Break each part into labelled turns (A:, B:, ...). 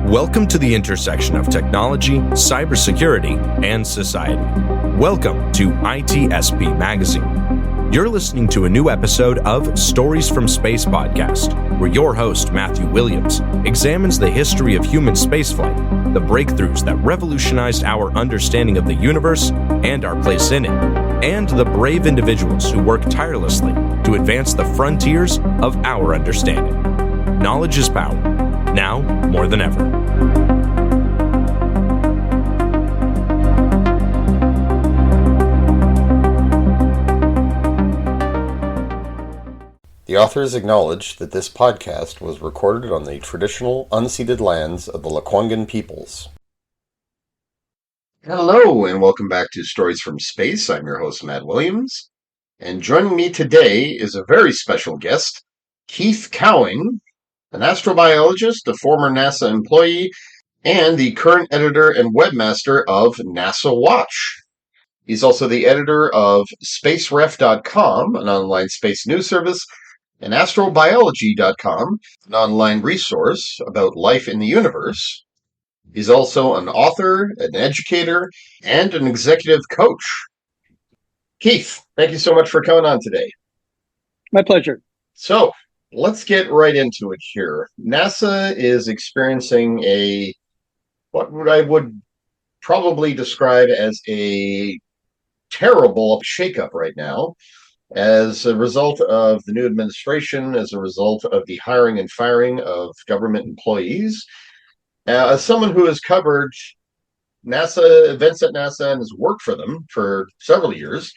A: Welcome to the intersection of technology, cybersecurity, and society. Welcome to ITSP Magazine. You're listening to a new episode of Stories from Space podcast, where your host, Matthew Williams, examines the history of human spaceflight, the breakthroughs that revolutionized our understanding of the universe and our place in it, and the brave individuals who work tirelessly to advance the frontiers of our understanding. Knowledge is power, now more than ever.
B: The authors acknowledge that this podcast was recorded on the traditional, unceded lands of the Lekwungen peoples. Hello, and welcome back to Stories from Space. I'm your host, Matt Williams. And joining me today is a very special guest, Keith Cowing, an astrobiologist, a former NASA employee, and the current editor and webmaster of NASAWatch. He's also the editor of spaceref.com, an online space news service, and astrobiology.com, an online resource about life in the universe. He's also an author, an educator, and an executive coach. Keith, thank you so much for coming on today.
C: My pleasure.
B: So, let's get right into it here. NASA is experiencing what I would probably describe as a terrible shakeup right now, as a result of the new administration, as a result of the hiring and firing of government employees. As someone who has covered NASA events at NASA and has worked for them for several years,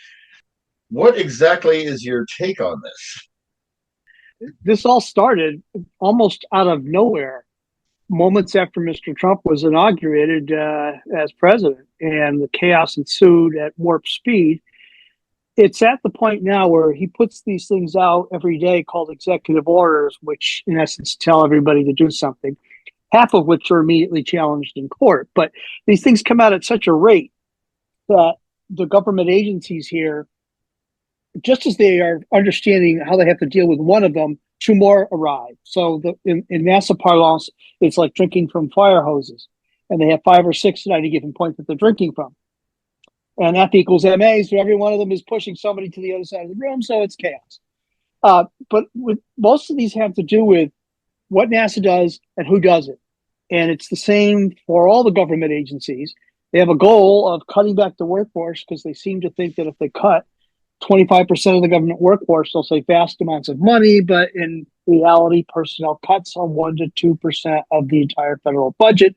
B: what exactly is your take on this?
C: This all started almost out of nowhere, moments after Mr. Trump was inaugurated as president, and the chaos ensued at warp speed. It's at the point now where he puts these things out every day called executive orders, which in essence tell everybody to do something, half of which are immediately challenged in court. But these things come out at such a rate that the government agencies here, just as they are understanding how they have to deal with one of them, two more arrive. So in NASA parlance, it's like drinking from fire hoses. And they have 5 or 6 at any given point that they're drinking from. And F equals MA, so every one of them is pushing somebody to the other side of the room, so it's chaos. But most of these have to do with what NASA does and who does it. And it's the same for all the government agencies. They have a goal of cutting back the workforce because they seem to think that if they cut 25% of the government workforce, they'll save vast amounts of money, but in reality, personnel cuts are 1 to 2% of the entire federal budget.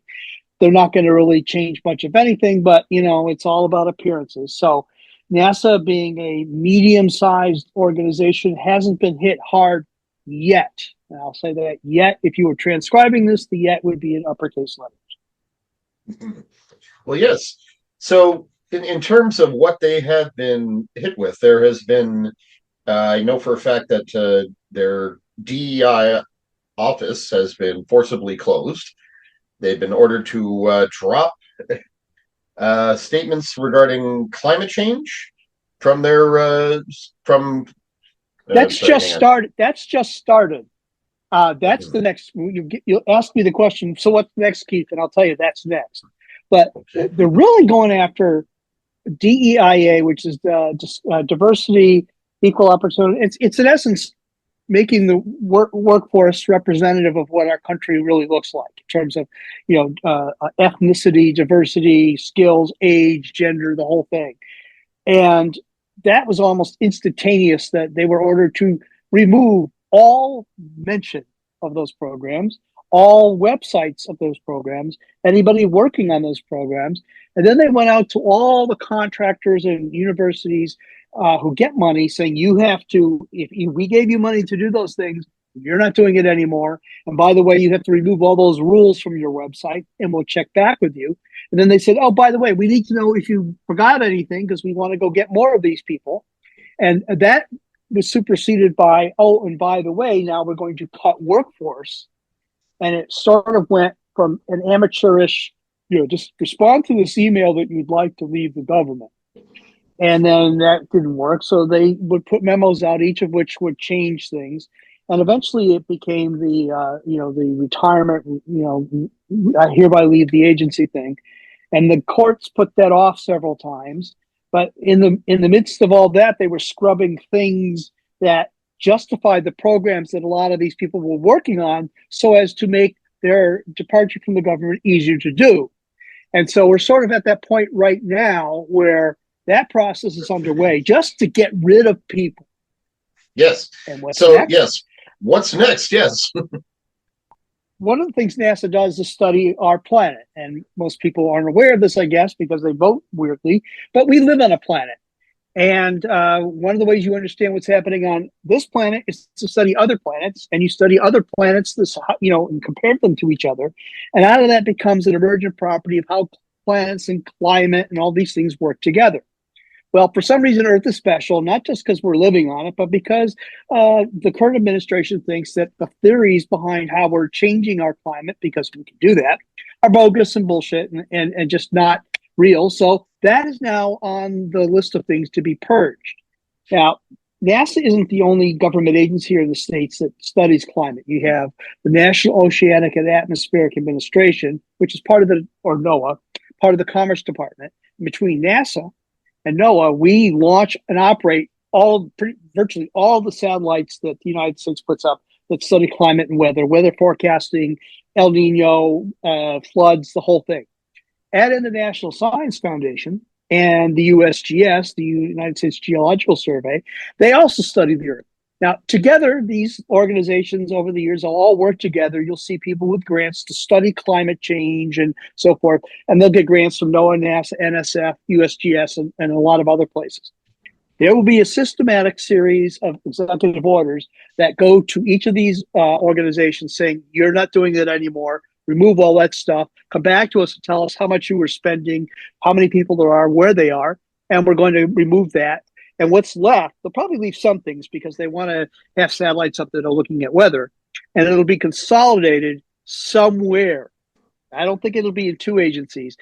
C: They're not going to really change much of anything, but, it's all about appearances. So NASA, being a medium-sized organization, hasn't been hit hard yet. And I'll say that yet. If you were transcribing this, the yet would be in uppercase letters.
B: Well, yes. So in terms of what they have been hit with, there has been, I know for a fact that their DEI office has been forcibly closed. They've been ordered to drop statements regarding climate change from their
C: That's just started. That's the next. You'll ask me the question. So what's next, Keith? And I'll tell you that's next. But they're really going after DEIA, which is diversity, equal opportunity. It's in essence making the workforce representative of what our country really looks like in terms of, ethnicity, diversity, skills, age, gender, the whole thing. And that was almost instantaneous that they were ordered to remove all mention of those programs, all websites of those programs, anybody working on those programs. And then they went out to all the contractors and universities who get money saying, you have to, if we gave you money to do those things, you're not doing it anymore. And by the way, you have to remove all those rules from your website and we'll check back with you. And then they said, oh, by the way, we need to know if you forgot anything because we want to go get more of these people. And that was superseded by, oh, and by the way, now we're going to cut workforce. And it sort of went from an amateurish just respond to this email that you'd like to leave the government. And then that didn't work. So they would put memos out, each of which would change things. And eventually it became the retirement, I hereby leave the agency thing. And the courts put that off several times. But in the midst of all that, they were scrubbing things that justified the programs that a lot of these people were working on so as to make their departure from the government easier to do. And so we're sort of at that point right now where that process is underway just to get rid of people.
B: Yes.
C: And what's
B: so,
C: next?
B: yes. What's next? Yes.
C: One of the things NASA does is study our planet. And most people aren't aware of this, I guess, because they vote weirdly. But we live on a planet. And one of the ways you understand what's happening on this planet is to study other planets. And you study other planets, and compare them to each other. And out of that becomes an emergent property of how planets and climate and all these things work together. Well, for some reason, Earth is special, not just because we're living on it, but because the current administration thinks that the theories behind how we're changing our climate, because we can do that, are bogus and bullshit and just not real. So that is now on the list of things to be purged. Now, NASA isn't the only government agency here in the States that studies climate. You have the National Oceanic and Atmospheric Administration, which is NOAA, part of the Commerce Department. Between NASA and NOAA, we launch and operate virtually all the satellites that the United States puts up that study climate and weather forecasting, El Nino, floods, the whole thing. Add in the National Science Foundation and the USGS, the United States Geological Survey. They also study the Earth. Now, together, these organizations over the years will all work together. You'll see people with grants to study climate change and so forth, and they'll get grants from NOAA, NASA, NSF, USGS, and a lot of other places. There will be a systematic series of executive orders that go to each of these organizations saying, you're not doing it anymore, remove all that stuff, come back to us and tell us how much you were spending, how many people there are, where they are, and we're going to remove that. And what's left, they'll probably leave some things because they want to have satellites up that are looking at weather, and it'll be consolidated somewhere. I don't think it'll be in two agencies.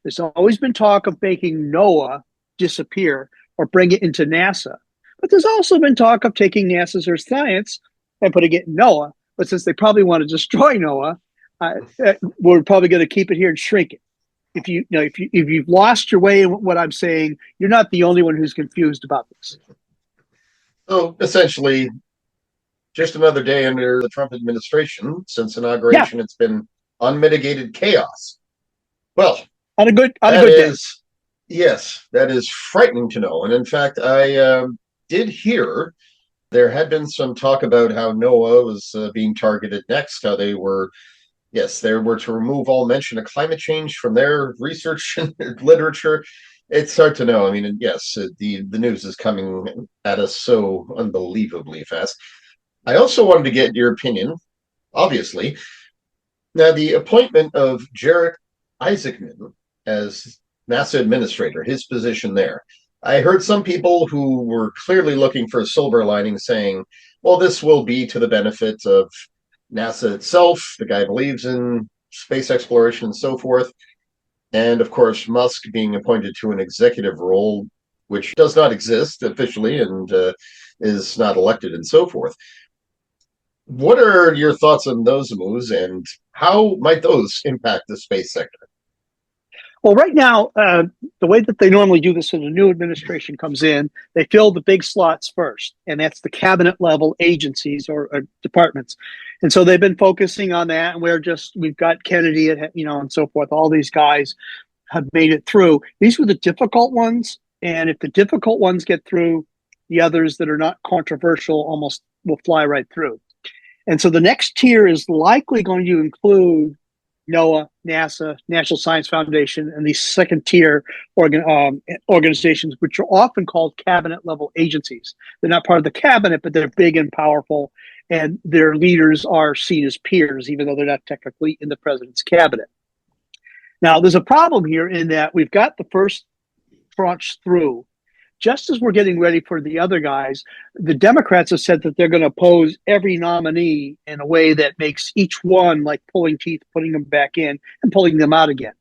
C: There's always been talk of making NOAA disappear or bring it into NASA. But there's also been talk of taking NASA's Earth Science and putting it in NOAA. But since they probably want to destroy NOAA, we're probably going to keep it here and shrink it. If you've lost your way in what I'm saying, you're not the only one who's confused about this.
B: So essentially, just another day under the Trump administration. Since inauguration, It's been unmitigated chaos. Well,
C: on a good day.
B: Yes, that is frightening to know. And in fact, I did hear there had been some talk about how NOAA was being targeted next, how they were to remove all mention of climate change from their research and literature. It's hard to know. I mean, yes, the news is coming at us so unbelievably fast. I also wanted to get your opinion, obviously. Now, the appointment of Jarrett Isaacman as NASA administrator, his position there. I heard some people who were clearly looking for a silver lining saying, well, this will be to the benefit of NASA itself. The guy believes in space exploration and so forth. And of course, Musk being appointed to an executive role, which does not exist officially and is not elected and so forth. What are your thoughts on those moves and how might those impact the space sector?
C: Well, right now, the way that they normally do this when a new administration comes in, they fill the big slots first, and that's the cabinet level agencies or departments. And so they've been focusing on that, and we've got Kennedy, and so forth. All these guys have made it through. These were the difficult ones, and if the difficult ones get through, the others that are not controversial almost will fly right through. And so the next tier is likely going to include NOAA, NASA, National Science Foundation, and these second-tier organizations, which are often called cabinet-level agencies. They're not part of the cabinet, but they're big and powerful, and their leaders are seen as peers, even though they're not technically in the president's cabinet. Now, there's a problem here in that we've got the first tranche through. Just as we're getting ready for the other guys, the Democrats have said that they're going to oppose every nominee in a way that makes each one like pulling teeth, putting them back in and pulling them out again.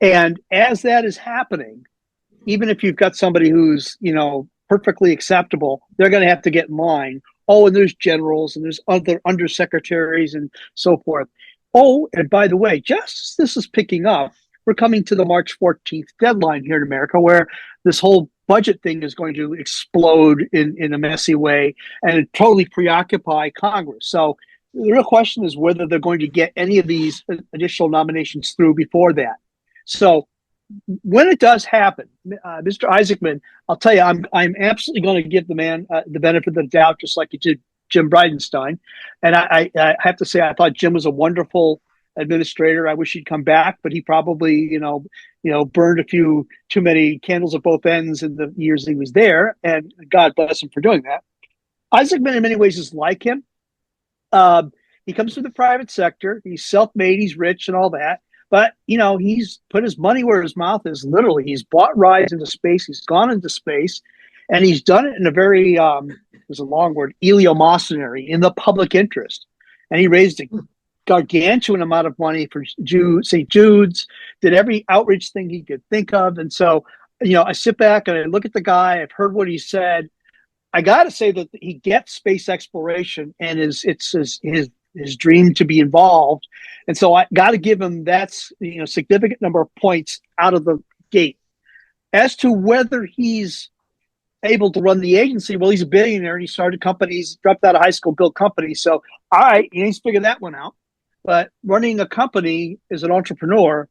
C: And as that is happening, even if you've got somebody who's, perfectly acceptable, they're going to have to get in line. Oh, and there's generals and there's other undersecretaries and so forth. Oh, and by the way, just as this is picking up, we're coming to the March 14th deadline here in America where this whole budget thing is going to explode in a messy way and totally preoccupy Congress. So the real question is whether they're going to get any of these additional nominations through before that. So when it does happen, Mr. Isaacman, I'll tell you, I'm absolutely going to give the man the benefit of the doubt, just like you did Jim Bridenstine. And I have to say, I thought Jim was a wonderful administrator. I wish he'd come back, but he probably, burned a few too many candles at both ends in the years he was there. And God bless him for doing that. Isaacman, in many ways, is like him. He comes from the private sector. He's self-made. He's rich and all that. But, he's put his money where his mouth is, literally. He's bought rides into space. He's gone into space. And he's done it in a very, there's a long word, eleemosynary, in the public interest. And he raised a gargantuan amount of money for St. Jude's, did every outreach thing he could think of. And so, I sit back and I look at the guy. I've heard what he said. I got to say that he gets space exploration and it's his dream to be involved. And so I got to give him that significant number of points out of the gate. As to whether he's able to run the agency, well, he's a billionaire and he started companies, dropped out of high school, built companies. So, all right, he's figured that one out. But running a company as an entrepreneur,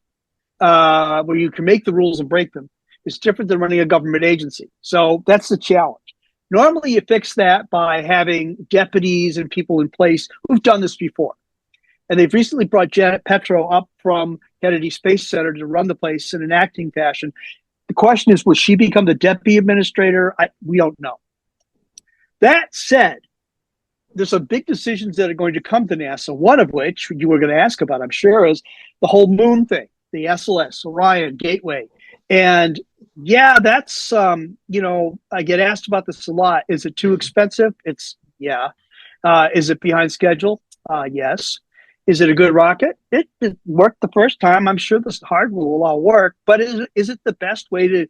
C: where you can make the rules and break them, is different than running a government agency. So that's the challenge. Normally, you fix that by having deputies and people in place who've done this before. And they've recently brought Janet Petro up from Kennedy Space Center to run the place in an acting fashion. The question is, will she become the deputy administrator? We don't know. That said, there's some big decisions that are going to come to NASA, one of which you were going to ask about, I'm sure, is the whole moon thing, the SLS, Orion, Gateway. And yeah, that's, I get asked about this a lot. Is it too expensive? Yeah. Is it behind schedule? Yes. Is it a good rocket? It worked the first time. I'm sure this hardware will all work, but is it the best way to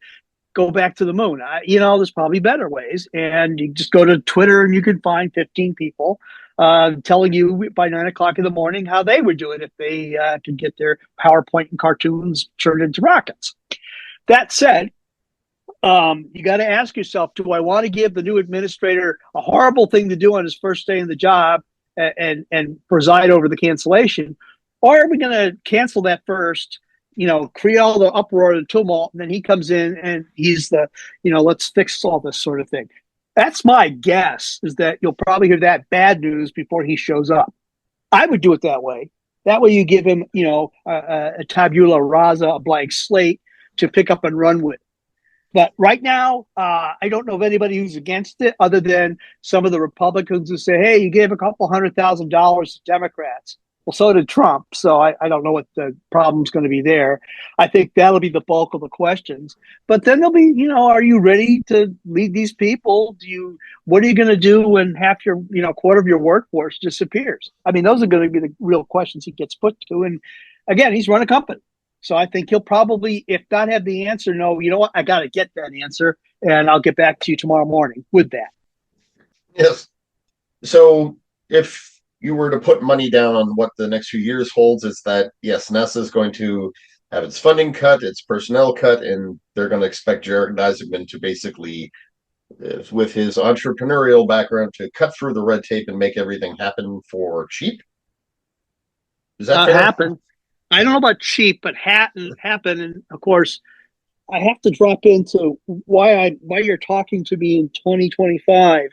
C: go back to the moon? There's probably better ways. And you just go to Twitter and you can find 15 people telling you by 9 o'clock in the morning how they would do it if they could get their PowerPoint and cartoons turned into rockets. That said, you got to ask yourself, do I want to give the new administrator a horrible thing to do on his first day in the job and preside over the cancellation? Or are we going to cancel that first, create all the uproar and tumult, and then he comes in and he's the, let's fix all this sort of thing. That's my guess, is that you'll probably hear that bad news before he shows up. I would do it that way. That way you give him, a tabula rasa, a blank slate to pick up and run with. But right now, I don't know of anybody who's against it other than some of the Republicans who say, hey, you gave a couple $100,000 to Democrats. Well, so did Trump. So I don't know what the problem's going to be there. I think that'll be the bulk of the questions. But then there'll be, are you ready to lead these people? What are you going to do when half your, quarter of your workforce disappears? I mean, those are going to be the real questions he gets put to. And again, he's run a company. So I think he'll probably, if not have the answer, no, you know what, I got to get that answer, and I'll get back to you tomorrow morning with that.
B: Yes. So if you were to put money down on what the next few years holds, is that, yes, NASA is going to have its funding cut, its personnel cut, and they're going to expect Jared Isaacman to basically, with his entrepreneurial background, to cut through the red tape and make everything happen for cheap? Is that fair?
C: Happen. I don't know about cheap, but happen. And of course, I have to drop into why you're talking to me in 2025.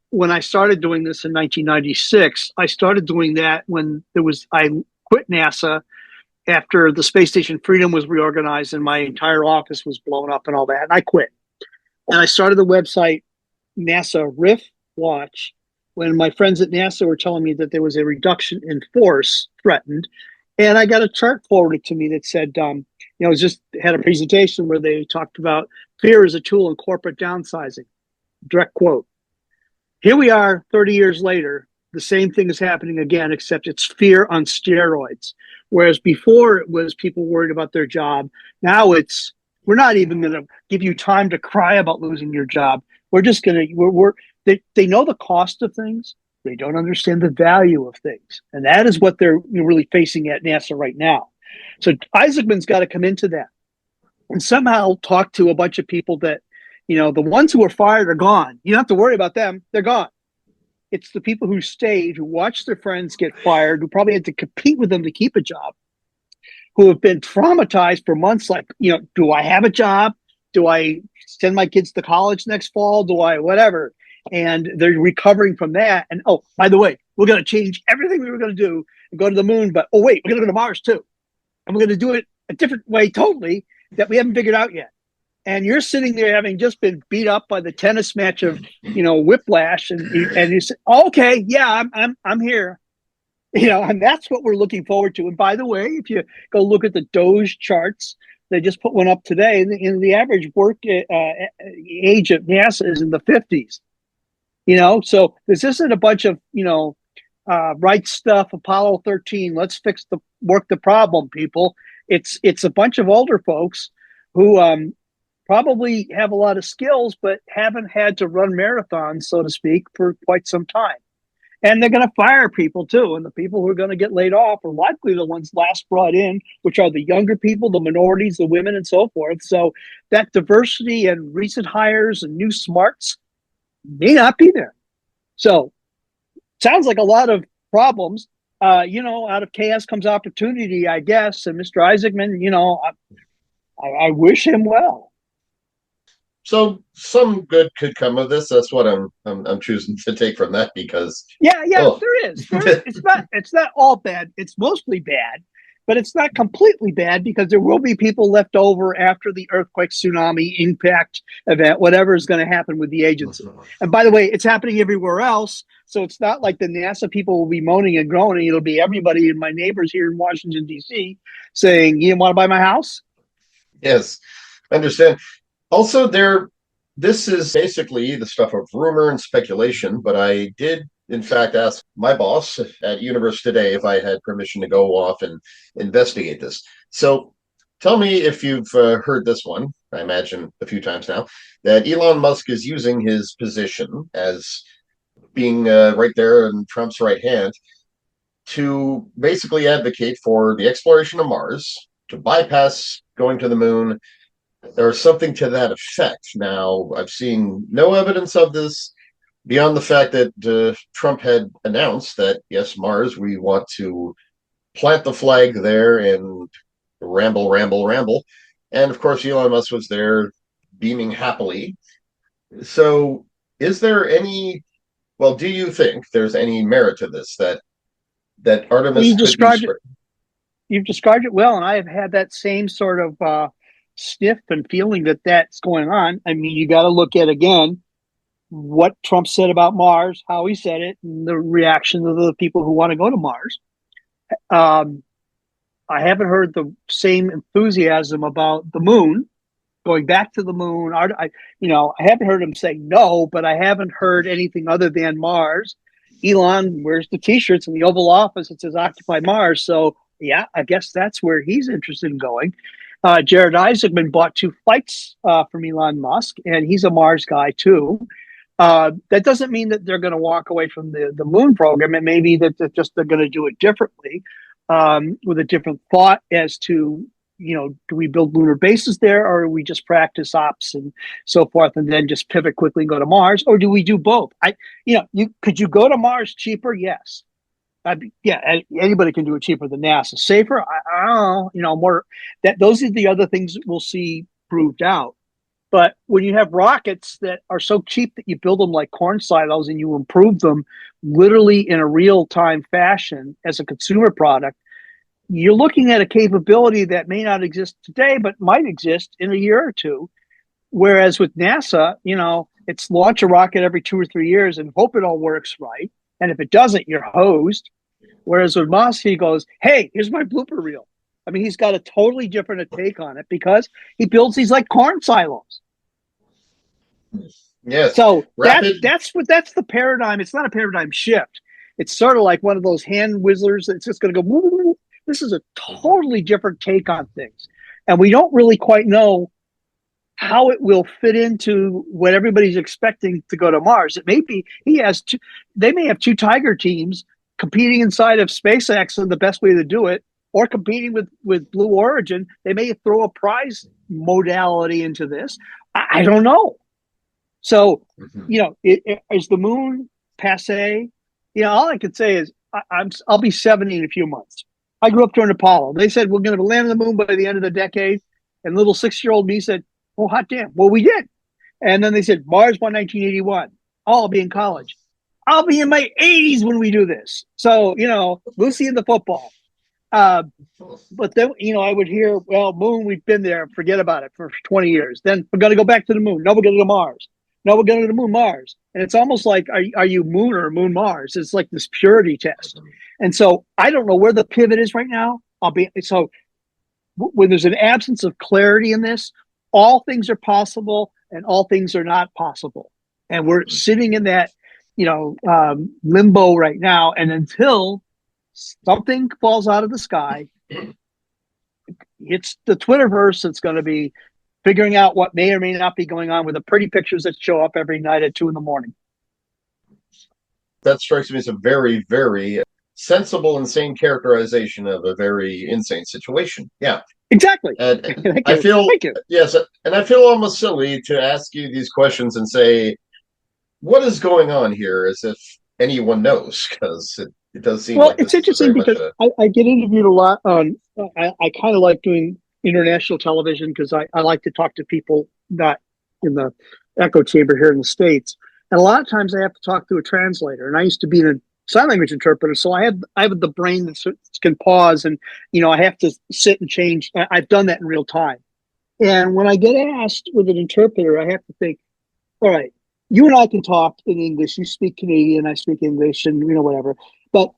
C: When I started doing this in 1996, I started doing that when I quit NASA after the Space Station Freedom was reorganized and my entire office was blown up and all that. And I quit. And I started the website NASAWatch when my friends at NASA were telling me that there was a reduction in force threatened. And I got a chart forwarded to me that said, it just had a presentation where they talked about fear as a tool in corporate downsizing. Direct quote. Here we are 30 years later. The same thing is happening again, except it's fear on steroids. Whereas before it was people worried about their job. Now it's, we're not even going to give you time to cry about losing your job. We're just going to, they know the cost of things. They don't understand the value of things. And that is what they're really facing at NASA right now. So Isaacman's got to come into that and somehow talk to a bunch of people that, the ones who were fired are gone. You don't have to worry about them. They're gone. It's the people who stayed, who watched their friends get fired, who probably had to compete with them to keep a job, who have been traumatized for months. Like, do I have a job? Do I send my kids to college next fall? Do I whatever? And they're recovering from that. And, oh, by the way, we're going to change everything we were going to do and go to the moon. But, oh, wait, we're going to go to Mars, too. And we're going to do it a different way totally that we haven't figured out yet. And you're sitting there having just been beat up by the tennis match of, whiplash. And you say, oh, okay, yeah, I'm here. And that's what we're looking forward to. And by the way, if you go look at the Doge charts, they just put one up today, and the average work age at NASA is in the 50s. So this isn't a bunch of, right stuff, Apollo 13, let's work the problem, people. It's a bunch of older folks who probably have a lot of skills, but haven't had to run marathons, so to speak, for quite some time. And they're going to fire people too. And the people who are going to get laid off are likely the ones last brought in, which are the younger people, the minorities, the women, and so forth. So that diversity and recent hires and new smarts may not be there. So sounds like a lot of problems. Out of chaos comes opportunity, I guess. And Mr. Isaacman, I wish him well.
B: So some good could come of this. That's what I'm choosing to take from that, because
C: there is. It's not all bad. It's mostly bad, but it's not completely bad, because there will be people left over after the earthquake, tsunami, impact event, whatever is going to happen with the agency. And by the way, it's happening everywhere else. So it's not like the NASA people will be moaning and groaning. It'll be everybody and my neighbors here in Washington, D.C. saying, you want to buy my house?
B: Yes, I understand. Also, this is basically the stuff of rumor and speculation, but I did, in fact, ask my boss at Universe Today if I had permission to go off and investigate this. So tell me if you've heard this one, I imagine a few times now, that Elon Musk is using his position as being right there in Trump's right hand to basically advocate for the exploration of Mars, to bypass going to the moon, or something to that effect. Now, I've seen no evidence of this beyond the fact that Trump had announced that, yes, Mars, we want to plant the flag there and ramble. And of course, Elon Musk was there beaming happily. So is there any, do you think there's any merit to this, that Artemis
C: You've described it well, and I have had that same sort of sniff and feeling that that's going on. I mean, you got to look at, again, what Trump said about Mars, how he said it, and the reaction of the people who want to go to Mars. I haven't heard the same enthusiasm about the moon, going back to the moon. I haven't heard him say no, but I haven't heard anything other than Mars. Elon wears the T-shirts in the Oval Office that says Occupy Mars. So, yeah, I guess that's where he's interested in going. Jared Isaacman bought 2 flights from Elon Musk, and he's a Mars guy too. That doesn't mean that they're going to walk away from the moon program. It may be that they're going to do it differently, with a different thought as to, do we build lunar bases there, or do we just practice ops and so forth, and then just pivot quickly and go to Mars, or do we do both? Could you go to Mars cheaper? Yes. Anybody can do it cheaper than NASA. Safer? I don't know. More that those are the other things that we'll see proved out. But when you have rockets that are so cheap that you build them like corn silos and you improve them literally in a real-time fashion as a consumer product, you're looking at a capability that may not exist today, but might exist in a year or two. Whereas with NASA, it's launch a rocket every 2 or 3 years and hope it all works right. And if it doesn't, you're hosed. Whereas with Musk, he goes, hey, here's my blooper reel. I mean, he's got a totally different take on it because he builds these like corn silos.
B: Yes.
C: So that's the paradigm. It's not a paradigm shift. It's sort of like one of those hand whistles that's just going to go, woo, woo, woo. This is a totally different take on things. And we don't really quite know how it will fit into what everybody's expecting to go to Mars. It may be they may have two Tiger teams competing inside of SpaceX, and the best way to do it, or competing with Blue Origin. They may throw a prize modality into this. I don't know. So, is the moon passe? All I could say is I'll be 70 in a few months. I grew up during Apollo. They said we're going to land on the moon by the end of the decade, and little 6-year-old me said, "Oh, hot damn!" Well, we did. And then they said Mars by 1981. I'll be in college. I'll be in my 80s when we do this. So Lucy in the football. But then I would hear, well, moon, we've been there. Forget about it for 20 years. Then we're going to go back to the moon. No, we're going to go to Mars. No, we're going to the moon, Mars. And it's almost like, are you moon or moon Mars? It's like this purity test. And so I don't know where the pivot is right now. When there's an absence of clarity in this, all things are possible and all things are not possible. And we're sitting in that, limbo right now. And until something falls out of the sky, it's the Twitterverse that's going to be figuring out what may or may not be going on with the pretty pictures that show up every night at 2 a.m.
B: That strikes me as a very, very sensible and sane characterization of a very insane situation. Yeah.
C: Exactly.
B: And I feel, yes, and I feel almost silly to ask you these questions and say, what is going on here, as if anyone knows, because it does seem like
C: it's interesting because I get interviewed a lot on. I kind of like doing international television because I like to talk to people not in the echo chamber here in the States, and a lot of times I have to talk to a translator. And I used to be a sign language interpreter, so I have the brain that can pause, and I have to sit and change. I've done that in real time, and when I get asked with an interpreter, I have to think, all right, you and I can talk in English. You speak Canadian, I speak English, and whatever. But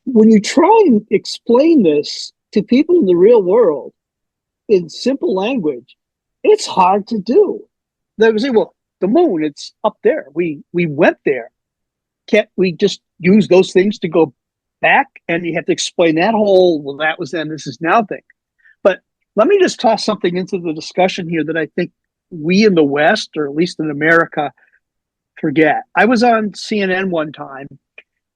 C: when you try and explain this to people in the real world in simple language, it's hard to do. They would say, well, the moon, it's up there. We went there. Can't we just use those things to go back? And you have to explain that whole, well, that was then, this is now thing. But let me just toss something into the discussion here that I think we in the West, or at least in America, forget. I was on CNN one time,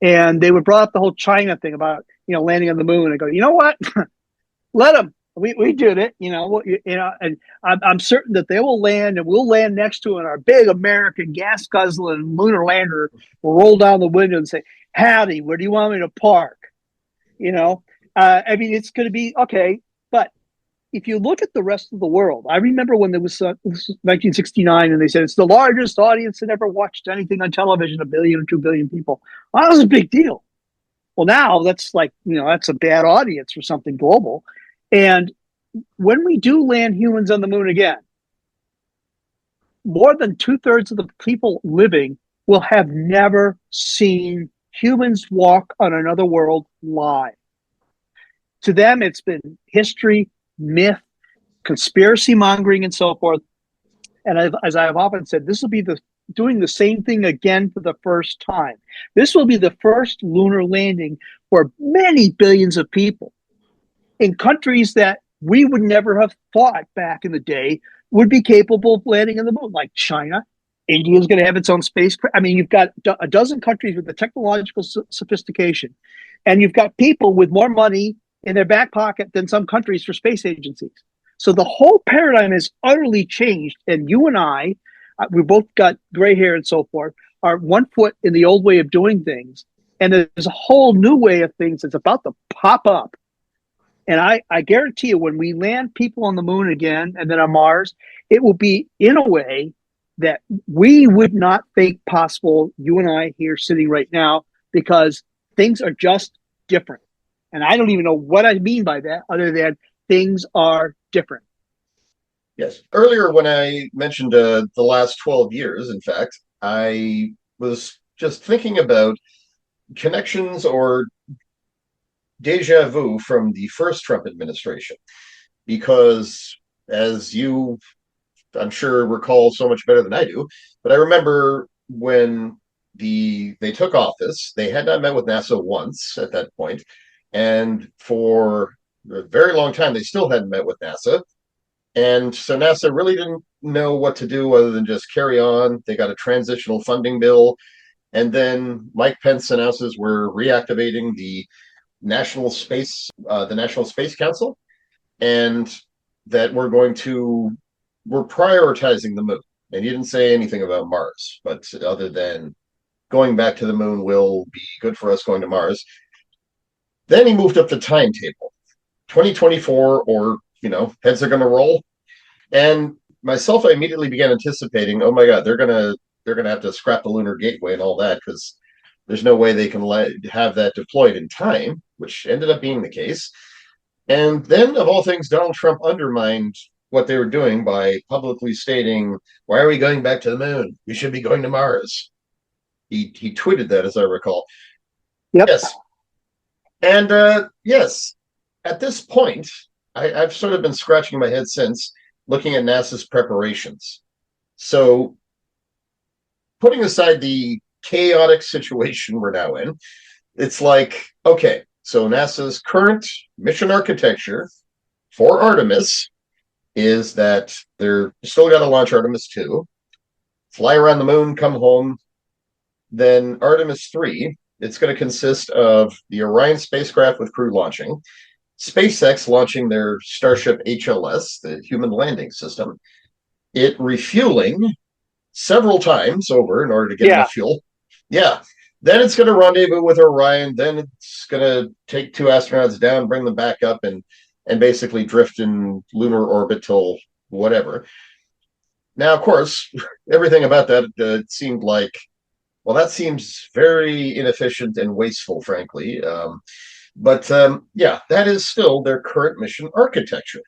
C: and they would brought up the whole China thing about landing on the moon. I go, you know what? Let them. We did it. And I'm certain that they will land, and we'll land next to it. And our big American gas guzzling lunar lander will roll down the window and say, "Howdy, where do you want me to park?" It's going to be okay. But if you look at the rest of the world, I remember when there was 1969, and they said it's the largest audience that ever watched anything on television, 1 billion or 2 billion people. Well, that was a big deal. Well, now that's like, that's a bad audience for something global. And when we do land humans on the moon again, more than 2/3 of the people living will have never seen humans walk on another world live. To them, it's been history, myth, conspiracy mongering, and so forth. And as I have often said, this will be doing the same thing again for the first time. This will be the first lunar landing for many billions of people in countries that we would never have thought back in the day would be capable of landing on the moon, like China. India is going to have its own space. You've got a dozen countries with the technological sophistication, and you've got people with more money in their back pocket than some countries for space agencies. So the whole paradigm has utterly changed. And you and I, we both got gray hair and so forth, are 1 foot in the old way of doing things. And there's a whole new way of things that's about to pop up. And I guarantee you, when we land people on the moon again and then on Mars, it will be in a way that we would not think possible, you and I here sitting right now, because things are just different. And I don't even know what I mean by that, other than things are different.
B: Yes. Earlier, when I mentioned the last 12 years, in fact, I was just thinking about connections or deja vu from the first Trump administration. Because, as you, I'm sure, recall so much better than I do, but I remember when they took office, they had not met with NASA once at that point. And for a very long time, they still hadn't met with NASA. And so NASA really didn't know what to do other than just carry on. They got a transitional funding bill. And then Mike Pence announces we're reactivating the National Space Council, and that we're prioritizing the moon. And he didn't say anything about Mars, but other than going back to the moon will be good for us going to Mars. Then he moved up the timetable, 2024, or heads are going to roll. And myself, I immediately began anticipating, oh my God, they're gonna have to scrap the lunar gateway and all that, because there's no way they can have that deployed in time, which ended up being the case. And then, of all things, Donald Trump undermined what they were doing by publicly stating, "Why are we going back to the moon? We should be going to Mars." He tweeted that, as I recall.
C: Yep.
B: Yes, and yes, at this point, I've sort of been scratching my head since, looking at NASA's preparations. So, putting aside the chaotic situation we're now in, it's like, okay, so NASA's current mission architecture for Artemis is that they're still got to launch Artemis 2, fly around the moon, come home. Then Artemis 3, it's going to consist of the Orion spacecraft with crew launching, SpaceX launching their Starship HLS, the human landing system, it refueling several times over in order to get enough fuel. Yeah. Then it's going to rendezvous with Orion. Then it's going to take 2 astronauts down, bring them back up, and basically drift in lunar orbit till whatever. Now, of course, everything about that seemed like, well, that seems very inefficient and wasteful, frankly. But yeah, that is still their current mission architecture.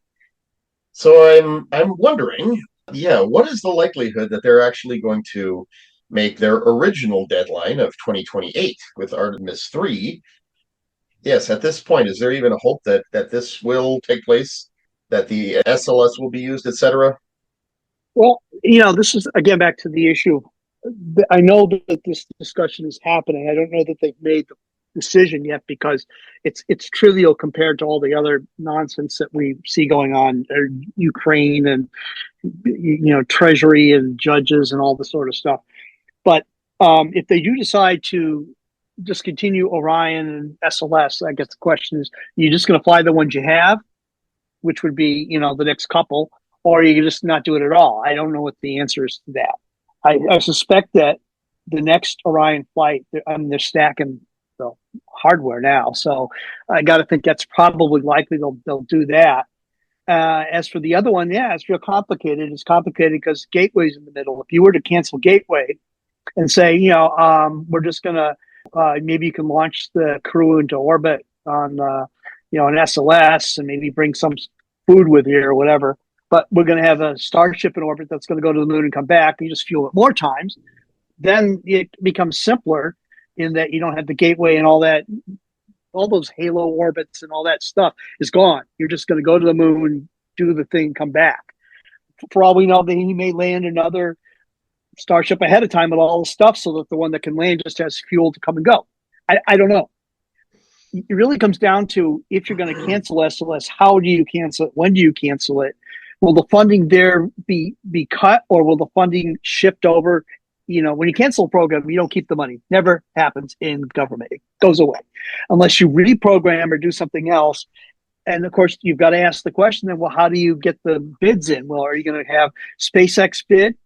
B: So I'm wondering, yeah, what is the likelihood that they're actually going to make their original deadline of 2028 with Artemis 3? Yes, at this point, is there even a hope that this will take place, that the SLS will be used, etc.?
C: Well, this is again back to the issue. I know that this discussion is happening. I don't know that they've made the decision yet, because it's trivial compared to all the other nonsense that we see going on, Ukraine and Treasury and judges and all this sort of stuff. But if they do decide to discontinue Orion and SLS, I guess the question is, are you just going to fly the ones you have, which would be the next couple, or are you just not do it at all? I don't know what the answer is to that. I suspect that the next Orion flight, they're stacking the hardware now, so I got to think that's probably likely they'll do that. As for the other one, yeah, it's real complicated. It's complicated because Gateway's in the middle. If you were to cancel Gateway and say, we're just gonna maybe you can launch the crew into orbit on an SLS and maybe bring some food with you or whatever, but we're going to have a Starship in orbit that's going to go to the moon and come back, and you just fuel it more times, then it becomes simpler in that you don't have the Gateway and all that, all those halo orbits and all that stuff is gone. You're just going to go to the moon, do the thing, come back. For all we know, then he may land another Starship ahead of time with all the stuff so that the one that can land just has fuel to come and go. I don't know. It really comes down to, if you're going to cancel SLS, how do you cancel it? When do you cancel it? Will the funding there be cut, or will the funding shift over? When you cancel a program, you don't keep the money. Never happens in government. It goes away unless you reprogram or do something else. And of course, you've got to ask the question then, well, how do you get the bids in? Well, are you going to have SpaceX bid?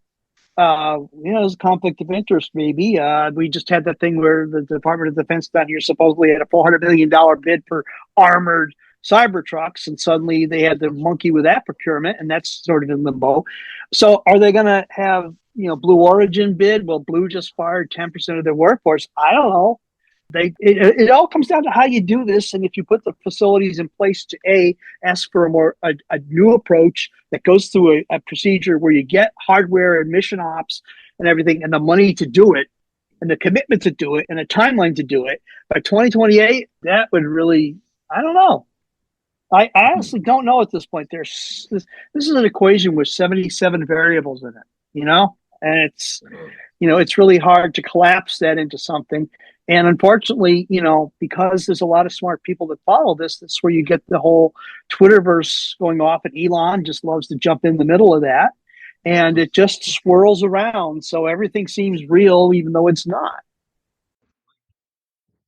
C: There's a conflict of interest, maybe. We just had that thing where the Department of Defense down here supposedly had a $400 million bid for armored Cybertrucks, and suddenly they had to monkey with that procurement, and that's sort of in limbo. So are they going to have, Blue Origin bid? Well, Blue just fired 10% of their workforce. I don't know. It all comes down to how you do this, and if you put the facilities in place to ask for a new approach that goes through a procedure where you get hardware and mission ops and everything, and the money to do it, and the commitment to do it, and a timeline to do it by 2028. That would really, I don't know. I honestly don't know at this point. This is an equation with 77 variables in it, and it's it's really hard to collapse that into something. And unfortunately, because there's a lot of smart people that follow this, that's where you get the whole Twitterverse going off, and Elon just loves to jump in the middle of that. And it just swirls around. So everything seems real, even though it's not.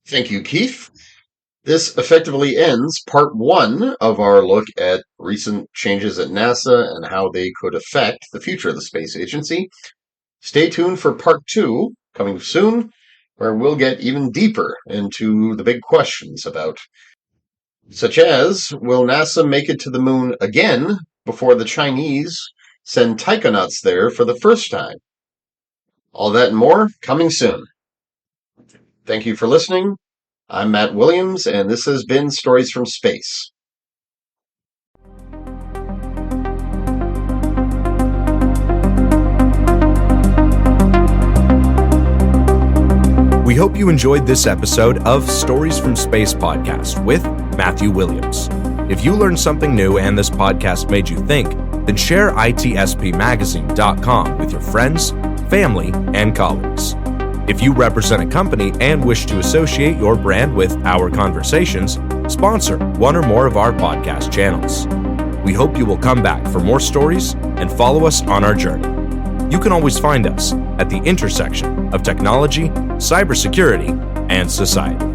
B: Thank you, Keith. This effectively ends part 1 of our look at recent changes at NASA and how they could affect the future of the space agency. Stay tuned for part 2, coming soon, where we'll get even deeper into the big questions about, such as, will NASA make it to the moon again before the Chinese send taikonauts there for the first time? All that and more coming soon. Thank you for listening. I'm Matt Williams, and this has been Stories from Space.
A: We hope you enjoyed this episode of Stories from Space podcast with Matthew Williams. If you learned something new and this podcast made you think, then share itspmagazine.com with your friends, family, and colleagues. If you represent a company and wish to associate your brand with our conversations, sponsor one or more of our podcast channels. We hope you will come back for more stories and follow us on our journey. You can always find us at the intersection of technology, cybersecurity, and society.